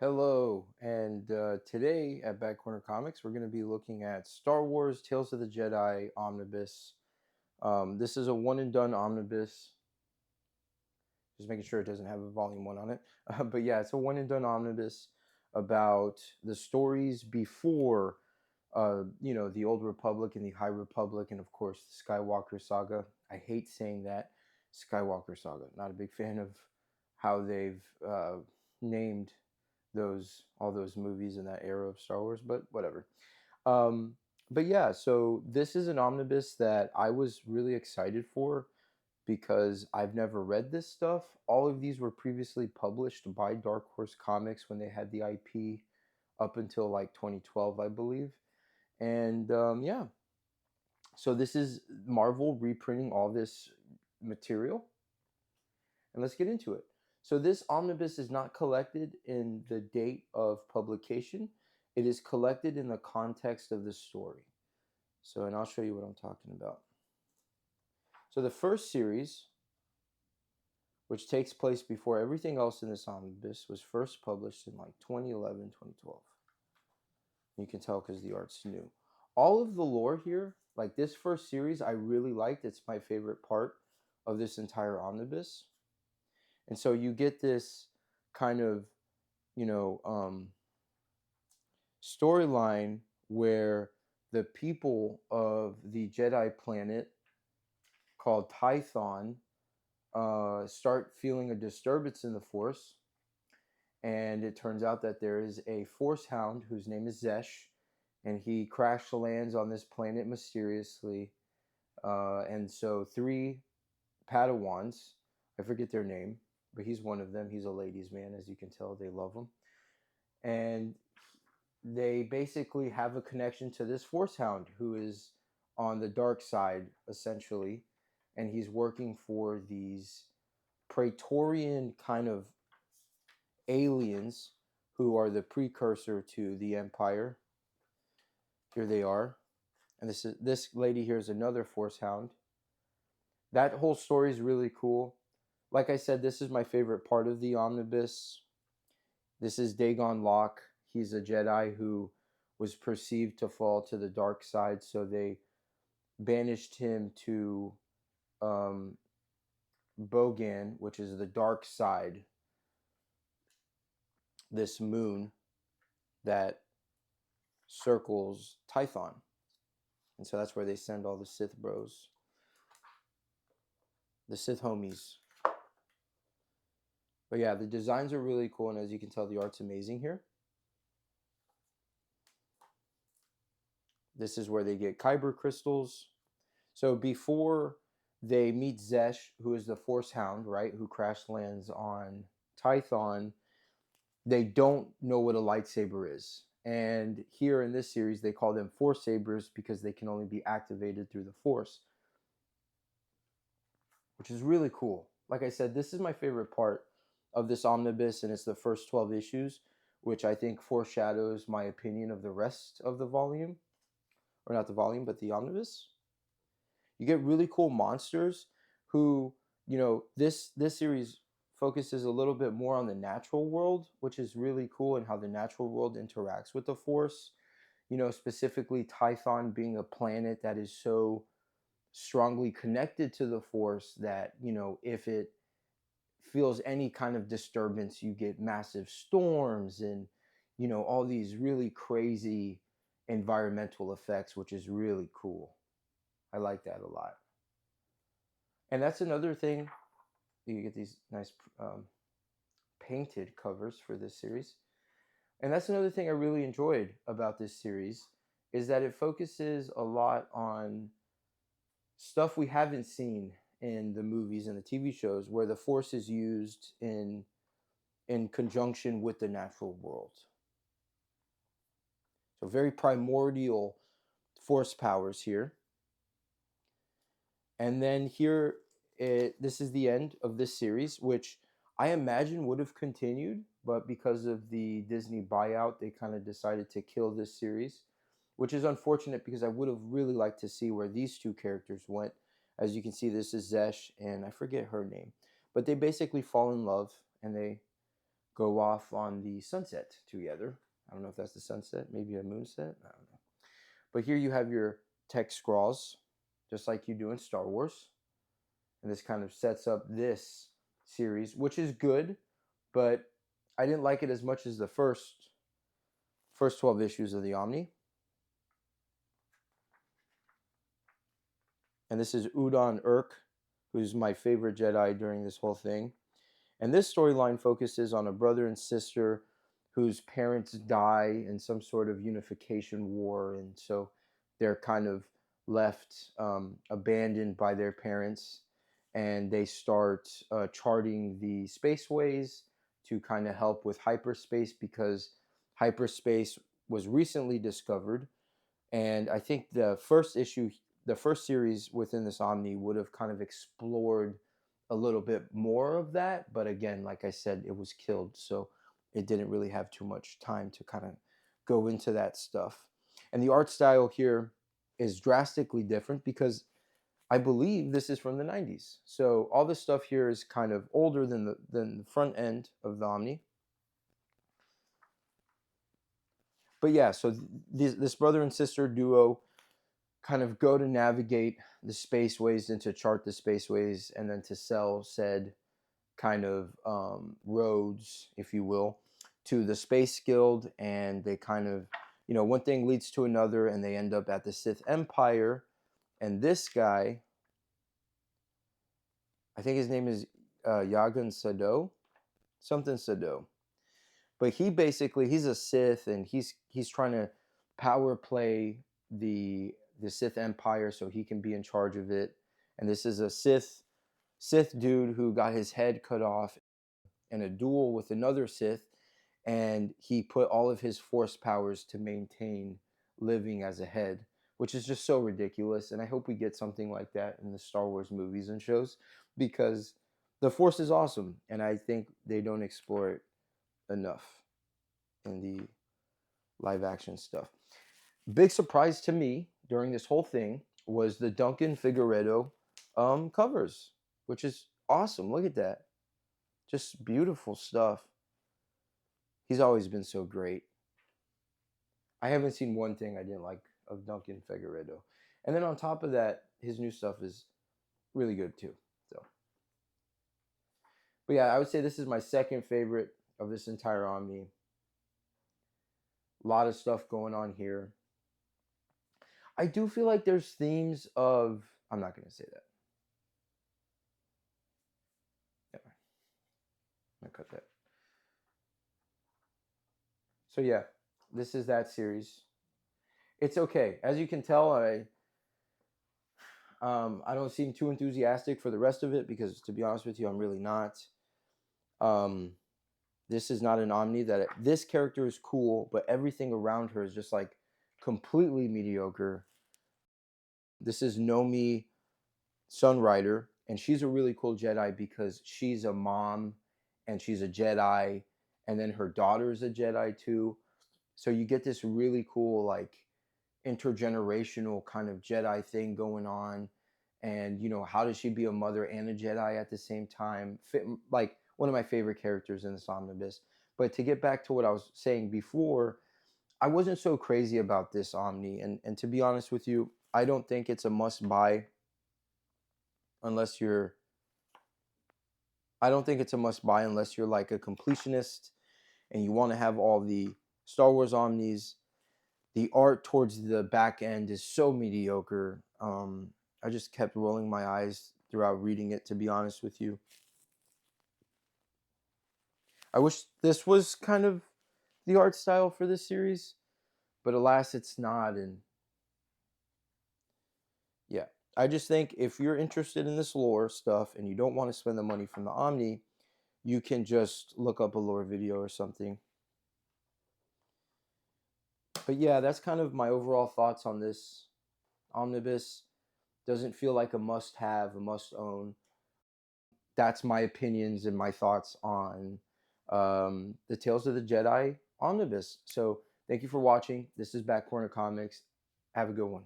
Hello, and today at Backcornercomics, we're going to be looking at Star Wars Tales of the Jedi Omnibus. This is a one and done omnibus, just making sure it doesn't have a volume one on it. But yeah, it's a one and done omnibus about the stories before, the Old Republic and the High Republic, and of course the Skywalker saga. I hate saying that, Skywalker saga. Not a big fan of how they've named all those movies in that era of Star Wars, but whatever. Um, but yeah, so this is an omnibus that I was really excited for because I've never read this stuff. All of these were previously published by Dark Horse Comics when they had the IP up until like 2012, I believe. And yeah, so this is Marvel reprinting all this material, and let's get into it. So this omnibus is not collected in the date of publication. It is collected in the context of the story. So, and I'll show you what I'm talking about. So the first series, which takes place before everything else in this omnibus, was first published in like 2011, 2012. You can tell because the art's new. All of the lore here, like this first series, I really liked. It's my favorite part of this entire omnibus. And so you get this kind of, you know, storyline where the people of the Jedi planet called Tython start feeling a disturbance in the Force. And it turns out that there is a Force Hound whose name is Zesh, and he crash lands on this planet mysteriously. And so three Padawans, I forget their name, but he's one of them. He's a ladies' man, as you can tell. They love him. And they basically have a connection to this Force Hound who is on the dark side, essentially. And he's working for these Praetorian kind of aliens who are the precursor to the Empire. Here they are. And this lady here is another Force Hound. That whole story is really cool. Like I said, this is my favorite part of the omnibus. This is Dagon Locke. He's a Jedi who was perceived to fall to the dark side, so they banished him to Bogan, which is the dark side, this moon that circles Tython. And so that's where they send all the Sith bros, the Sith homies. But yeah, the designs are really cool, and as you can tell, the art's amazing here. This is where they get Kyber crystals. So before they meet Zesh, who is the Force Hound, right, who crash lands on Tython, they don't know what a lightsaber is. And here in this series, they call them Force Sabers because they can only be activated through the Force, which is really cool. Like I said, this is my favorite part of this omnibus, and it's the first 12 issues, which I think foreshadows my opinion of the rest of the volume. Or not the volume, but the omnibus. You get really cool monsters who, this series focuses a little bit more on the natural world, which is really cool, and how the natural world interacts with the Force. Specifically Tython being a planet that is so strongly connected to the Force that, if it feels any kind of disturbance, you get massive storms and, all these really crazy environmental effects, which is really cool. I like that a lot. And that's another thing. You get these nice painted covers for this series. And that's another thing I really enjoyed about this series is that it focuses a lot on stuff we haven't seen in the movies and the TV shows where the Force is used in conjunction with the natural world. So very primordial Force powers here. And then here, this is the end of this series, which I imagine would have continued, but because of the Disney buyout, they kind of decided to kill this series, which is unfortunate because I would have really liked to see where these two characters went. As you can see, this is Zesh, and I forget her name, but they basically fall in love, and they go off on the sunset together. I don't know if that's the sunset, maybe a moonset. I don't know. But here you have your text scrawls, just like you do in Star Wars. And this kind of sets up this series, which is good, but I didn't like it as much as the first 12 issues of the Omni. And this is Udon Urk, who's my favorite Jedi during this whole thing. And this storyline focuses on a brother and sister whose parents die in some sort of unification war. And so they're kind of left abandoned by their parents. And they start charting the spaceways to kind of help with hyperspace, because hyperspace was recently discovered. And I think the first issue, the first series within this Omni would have kind of explored a little bit more of that. But again, like I said, it was killed. So it didn't really have too much time to kind of go into that stuff. And the art style here is drastically different because I believe this is from the 90s. So all this stuff here is kind of older than the front end of the Omni. But yeah, so this brother and sister duo kind of go to navigate the spaceways and to chart the spaceways and then to sell said kind of roads, if you will, to the Space Guild. And they kind of, one thing leads to another, and they end up at the Sith Empire. And this guy, I think his name is Yagan Sado, something Sado. But he's a Sith, and he's trying to power play the Sith Empire so he can be in charge of it. And this is a Sith dude who got his head cut off in a duel with another Sith, and he put all of his force powers to maintain living as a head, which is just so ridiculous. And I hope we get something like that in the Star Wars movies and shows, because the force is awesome, and I think they don't explore it enough in the live action stuff. Big surprise to me during this whole thing was the Duncan Figueredo covers, which is awesome. Look at that. Just beautiful stuff. He's always been so great. I haven't seen one thing I didn't like of Duncan Figueredo. And then on top of that, his new stuff is really good too. So, but yeah, I would say this is my second favorite of this entire Omni. A lot of stuff going on here. I do feel like there's themes of, I'm not going to say that. Never mind. I'm going to cut that. So yeah, this is that series. It's okay. As you can tell, I don't seem too enthusiastic for the rest of it, because to be honest with you, I'm really not. This is not an Omni that this character is cool, but everything around her is just like completely mediocre. This is Nomi Sunrider, and she's a really cool Jedi because she's a mom and she's a Jedi, and then her daughter is a Jedi too. So you get this really cool like intergenerational kind of Jedi thing going on. And how does she be a mother and a Jedi at the same time? Like one of my favorite characters in this omnibus. But to get back to what I was saying before, I wasn't so crazy about this Omni, and to be honest with you, I don't think it's a must buy unless you're I don't think it's a must buy unless you're like a completionist and you want to have all the Star Wars Omnis. The art towards the back end is so mediocre. I just kept rolling my eyes throughout reading it, to be honest with you. I wish this was kind of the art style for this series, but alas, it's not. And yeah, I just think if you're interested in this lore stuff and you don't want to spend the money from the Omni, you can just look up a lore video or something. But yeah, that's kind of my overall thoughts on this omnibus. Doesn't feel like a must-have, a must-own. That's my opinions and my thoughts on the Tales of the Jedi omnibus. So thank you for watching. This is Back Corner Comics. Have a good one.